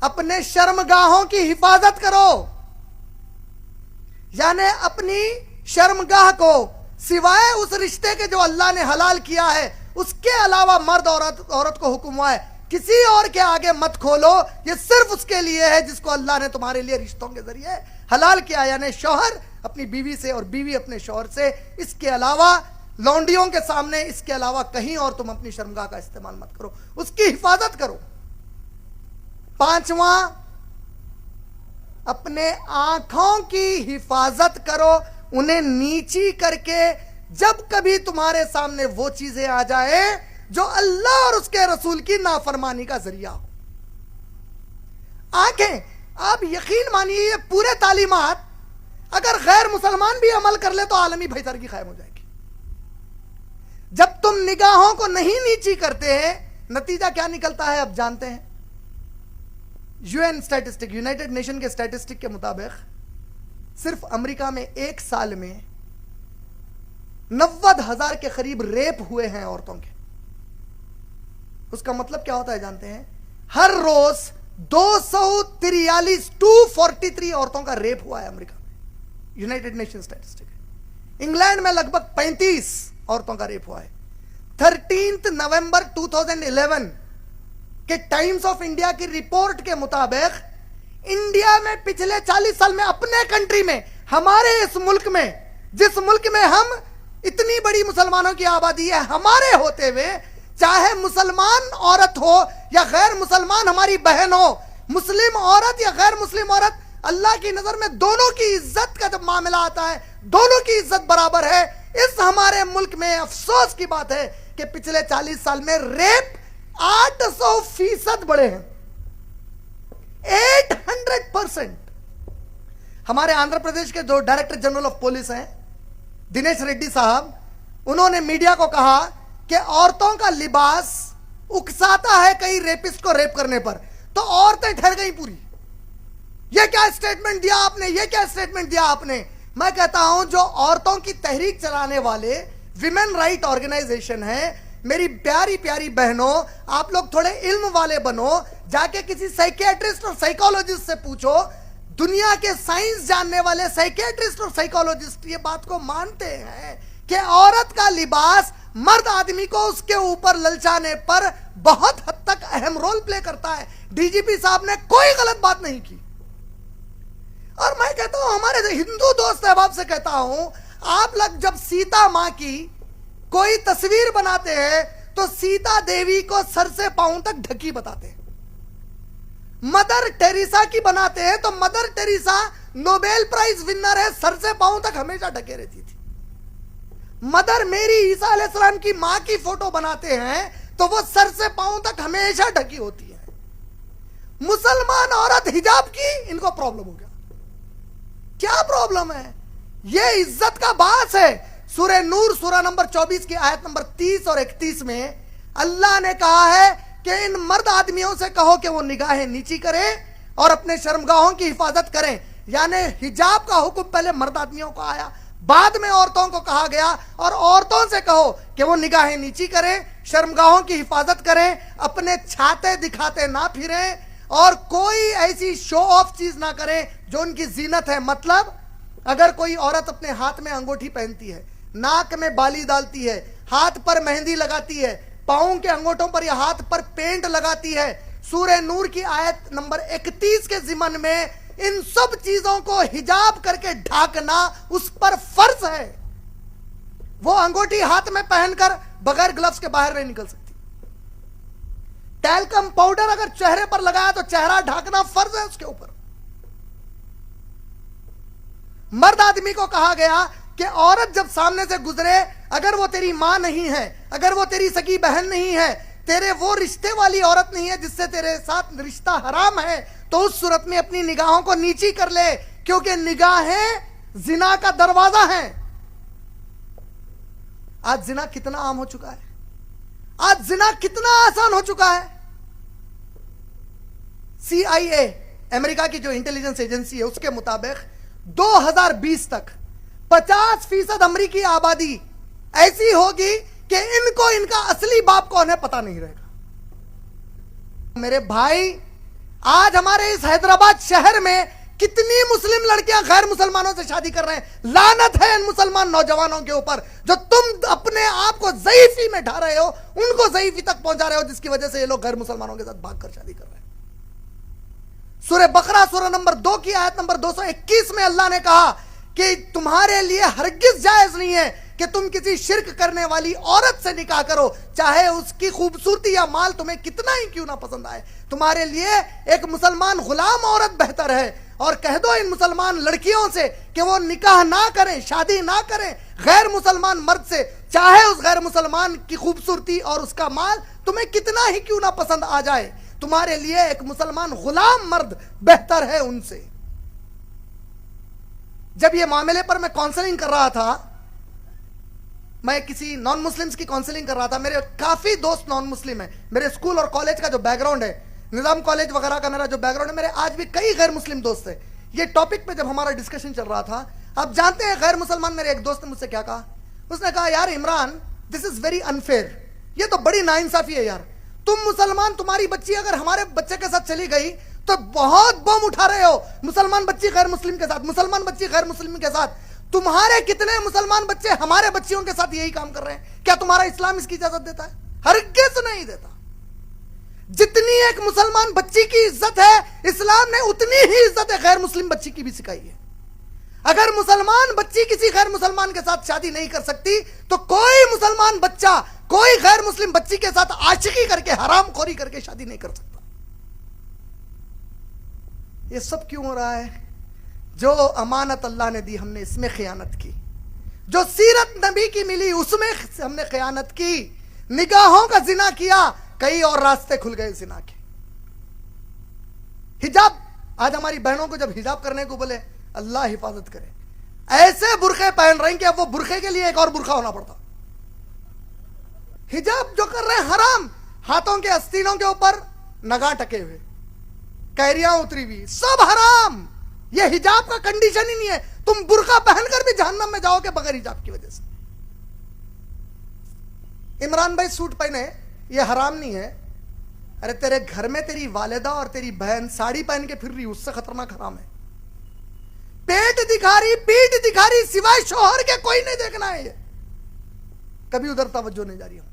اپنے شرمگاہوں کی حفاظت کرو، یعنی اپنی شرمگاہ کو سوائے اس رشتے کے جو اللہ نے حلال کیا ہے اس کے علاوہ مرد عورت کو حکم ہوا ہے کسی اور کے آگے مت کھولو، یہ صرف اس کے لیے ہے جس کو اللہ نے تمہارے لیے رشتوں کے ذریعے حلال کیا، یعنی شوہر اپنی بیوی سے اور بیوی اپنے شوہر سے، اس کے علاوہ لونڈیوں کے سامنے اس کے علاوہ کہیں اور تم اپنی شرمگاہ کا استعمال مت کرو، اس کی حفاظت کرو۔ پانچواں، اپنے آنکھوں کی حفاظت کرو، انہیں نیچی کر کے جب کبھی تمہارے سامنے وہ چیزیں آ جائے جو اللہ اور اس کے رسول کی نافرمانی کا ذریعہ ہو۔ آنکھیں، آپ یقین مانیے یہ پورے تعلیمات اگر غیر مسلمان بھی عمل کر لے تو عالمی بھائی چارگی قائم ہو جائے گی۔ جب تم نگاہوں کو نہیں نیچی کرتے ہیں نتیجہ کیا نکلتا ہے اب جانتے ہیں۔ UN اسٹیٹسٹک، یونائٹڈ نیشن کے اسٹیٹسٹک کے مطابق صرف امریکہ میں ایک سال میں 90,000 کے قریب ریپ ہوئے ہیں عورتوں کے۔ اس کا مطلب کیا ہوتا ہے جانتے ہیں؟ ہر روز 243 عورتوں کا ریپ ہوا ہے امریکہ میں، یونائٹڈ نیشن اسٹیٹسٹک ہے۔ انگلینڈ میں لگ بھگ 35 عورتوں کا ریپ ہوا ہے۔ 13 نومبر 2011 کہ ٹائمز آف انڈیا کی رپورٹ کے مطابق انڈیا میں پچھلے 40 سال میں اپنے کنٹری میں، ہمارے اس ملک میں، جس ملک میں ہم اتنی بڑی مسلمانوں کی آبادی ہے، ہمارے ہوتے ہوئے چاہے مسلمان عورت ہو یا غیر مسلمان ہماری بہن ہو، مسلم عورت یا غیر مسلم عورت، اللہ کی نظر میں دونوں کی عزت کا جب معاملہ آتا ہے دونوں کی عزت برابر ہے۔ اس ہمارے ملک میں افسوس کی بات ہے کہ پچھلے 40 سال میں ریپ 800% بڑھے ہیں، 800%۔ ہمارے آندھرا پردیش کے جو ڈائریکٹر جنرل آف پولیس ہیں دنیش ریڈی صاحب، انہوں نے میڈیا کو کہا کہ عورتوں کا لباس اکساتا ہے کئی ریپسٹ کو ریپ کرنے پر، تو عورتیں ٹھہر گئی پوری۔ یہ کیا اسٹیٹمنٹ دیا آپ نے، یہ کیا اسٹیٹمنٹ دیا آپ نے؟ میں کہتا ہوں جو عورتوں کی تحریک چلانے والے ویمن رائٹ آرگنائزیشن ہیں، میری پیاری پیاری بہنوں، آپ لوگ تھوڑے علم والے بنو، جا کے کسی سائیکیٹرسٹ اور سائیکالوجسٹ سے پوچھو۔ دنیا کے سائنس جاننے والے سائیکیٹرسٹ اور سائیکالوجسٹ یہ بات کو مانتے ہیں کہ عورت کا لباس مرد آدمی کو اس کے اوپر للچانے پر بہت حد تک اہم رول پلے کرتا ہے۔ ڈی جی پی صاحب نے کوئی غلط بات نہیں کی۔ اور میں کہتا ہوں ہمارے ہندو دوست احباب سے کہتا ہوں، آپ لوگ جب سیتا ماں کی کوئی تصویر بناتے ہیں تو سیتا دیوی کو سر سے پاؤں تک ڈھکی بتاتے ہیں۔ مدر ٹیریسا کی بناتے ہیں تو mother Teresa Nobel prize winner ہے، سر سے پاؤں تک ہمیشہ ڈھکے رہتی تھی۔ مدر میری عیسیٰ علیہ السلام کی ماں کی فوٹو بناتے ہیں تو وہ سر سے پاؤں تک ہمیشہ ڈھکی ہوتی ہے۔ مسلمان عورت حجاب کی، ان کو پرابلم ہو گیا۔ کیا پرابلم ہے؟ یہ عزت کا باعث ہے۔ سورہ نور سورہ نمبر 24 کی آیت نمبر 30 اور 31 میں اللہ نے کہا ہے کہ ان مرد آدمیوں سے کہو کہ وہ نگاہیں نیچی کریں اور اپنے شرمگاہوں کی حفاظت کریں، یعنی حجاب کا حکم پہلے مرد آدمیوں کو آیا، بعد میں عورتوں کو کہا گیا، اور عورتوں سے کہو کہ وہ نگاہیں نیچی کریں، شرمگاہوں کی حفاظت کریں، اپنے چھاتے دکھاتے نہ پھریں اور کوئی ایسی شو آف چیز نہ کریں جو ان کی زینت ہے۔ مطلب اگر کوئی عورت اپنے ہاتھ میں انگوٹھی پہنتی ہے، ناک میں بالی ڈالتی ہے، ہاتھ پر مہندی لگاتی ہے، پاؤں کے انگوٹھوں پر یا ہاتھ پر پینٹ لگاتی ہے، سورہ نور کی آیت نمبر 31 کے ضمن میں ان سب چیزوں کو حجاب کر کے ڈھانکنا اس پر فرض ہے۔ وہ انگوٹھی ہاتھ میں پہن کر بغیر گلفز کے باہر نہیں نکل سکتی۔ ٹیلکم پاؤڈر اگر چہرے پر لگایا تو چہرہ ڈھانکنا فرض ہے اس کے اوپر۔ مرد آدمی کو کہا گیا کہ عورت جب سامنے سے گزرے، اگر وہ تیری ماں نہیں ہے، اگر وہ تیری سگی بہن نہیں ہے، تیرے وہ رشتے والی عورت نہیں ہے جس سے تیرے ساتھ رشتہ حرام ہے، تو اس صورت میں اپنی نگاہوں کو نیچی کر لے، کیونکہ نگاہیں زنا کا دروازہ ہیں۔ آج زنا کتنا عام ہو چکا ہے، آج زنا کتنا آسان ہو چکا ہے۔ CIA امریکہ کی جو انٹیلیجنس ایجنسی ہے اس کے مطابق 2020 تک 50% امریکی آبادی ایسی ہوگی کہ ان کو ان کا اصلی باپ کون ہے پتہ نہیں رہے گا۔ میرے بھائی، آج ہمارے اس حیدرآباد شہر میں کتنی مسلم لڑکیاں غیر مسلمانوں سے شادی کر رہے ہیں. لعنت ہے ان مسلمان نوجوانوں کے اوپر جو تم اپنے آپ کو ضعیفی میں ڈھا رہے ہو, ان کو ضعیفی تک پہنچا رہے ہو, جس کی وجہ سے یہ لوگ غیر مسلمانوں کے ساتھ بھاگ کر شادی کر رہے ہیں. سورہ بقرہ سورہ نمبر 2 کی آیت نمبر 221 میں اللہ نے کہا کہ تمہارے لیے ہرگز جائز نہیں ہے کہ تم کسی شرک کرنے والی عورت سے نکاح کرو, چاہے اس کی خوبصورتی یا مال تمہیں کتنا ہی کیوں نہ پسند آئے. تمہارے لیے ایک مسلمان غلام عورت بہتر ہے. اور کہہ دو ان مسلمان لڑکیوں سے کہ وہ نکاح نہ کریں, شادی نہ کریں غیر مسلمان مرد سے, چاہے اس غیر مسلمان کی خوبصورتی اور اس کا مال تمہیں کتنا ہی کیوں نہ پسند آ جائے. تمہارے لیے ایک مسلمان غلام مرد بہتر ہے ان سے. جب یہ معاملے پر میں کاؤنسلنگ کر رہا تھا, میں کسی نان مسلمز کی کاؤنسلنگ کر رہا تھا. میرے کافی دوست نان مسلم ہیں. میرے اسکول اور کالج کا جو بیک گراؤنڈ ہے, نظام کالج وغیرہ کا میرا جو بیک گراؤنڈ ہے, میرے آج بھی کئی غیر مسلم دوست ہیں. یہ ٹاپک پہ جب ہمارا ڈسکشن چل رہا تھا, آپ جانتے ہیں غیر مسلمان میرے ایک دوست نے مجھ سے کیا کہا؟ اس نے کہا یار عمران, دس از ویری انفیئر, یہ تو بڑی ناانصافی ہے یار. تم مسلمان, تمہاری بچی اگر ہمارے بچے کے ساتھ چلی گئی تو بہت بم اٹھا رہے ہو. مسلمان بچی غیر مسلم کے ساتھ, مسلمان بچی غیر مسلم کے ساتھ. تمہارے کتنے مسلمان بچے ہمارے بچیوں کے ساتھ یہی کام کر رہے ہیں؟ کیا تمہارا اسلام اس کی اجازت دیتا ہے؟ ہرگز نہیں دیتا. جتنی ایک مسلمان بچی کی عزت ہے, اسلام نے اتنی ہی عزت ہے غیر مسلم بچی کی بھی سکھائی ہے. اگر مسلمان بچی کسی غیر مسلمان کے ساتھ شادی نہیں کر سکتی تو کوئی مسلمان بچہ کوئی غیر مسلم بچی کے ساتھ عاشقی کر کے, حرام خوری کر کے شادی نہیں کر سکتا. یہ سب کیوں ہو رہا ہے؟ جو امانت اللہ نے دی ہم نے اس میں خیانت کی, جو سیرت نبی کی ملی اس میں ہم نے خیانت کی, نگاہوں کا زنا کیا, کئی اور راستے کھل گئے زنا کے. حجاب, آج ہماری بہنوں کو جب حجاب کرنے کو بولے, اللہ حفاظت کرے, ایسے برقعے پہن رہے ہیں کہ اب وہ برقعے کے لیے ایک اور برقع ہونا پڑتا. حجاب جو کر رہے ہیں حرام, ہاتھوں کے آستینوں کے اوپر نگاہ ٹکے ہوئے, کیریاں اتری ہوئی, سب حرام. یہ حجاب کا کنڈیشن ہی نہیں ہے. تم برقع پہن کر بھی جہنم میں جاؤ گے بغیر حجاب کی وجہ سے. عمران بھائی سوٹ پہنے, یہ حرام نہیں ہے. ارے تیرے گھر میں تیری والدہ اور تیری بہن ساڑی پہن کے پھر رہی, اس سے خطرناک حرام ہے. پیٹ دکھا رہی, پیٹ دکھا رہی, سوائے شوہر کے کوئی نہیں دیکھنا ہے. یہ کبھی ادھر توجہ نہیں جا رہی ہوں.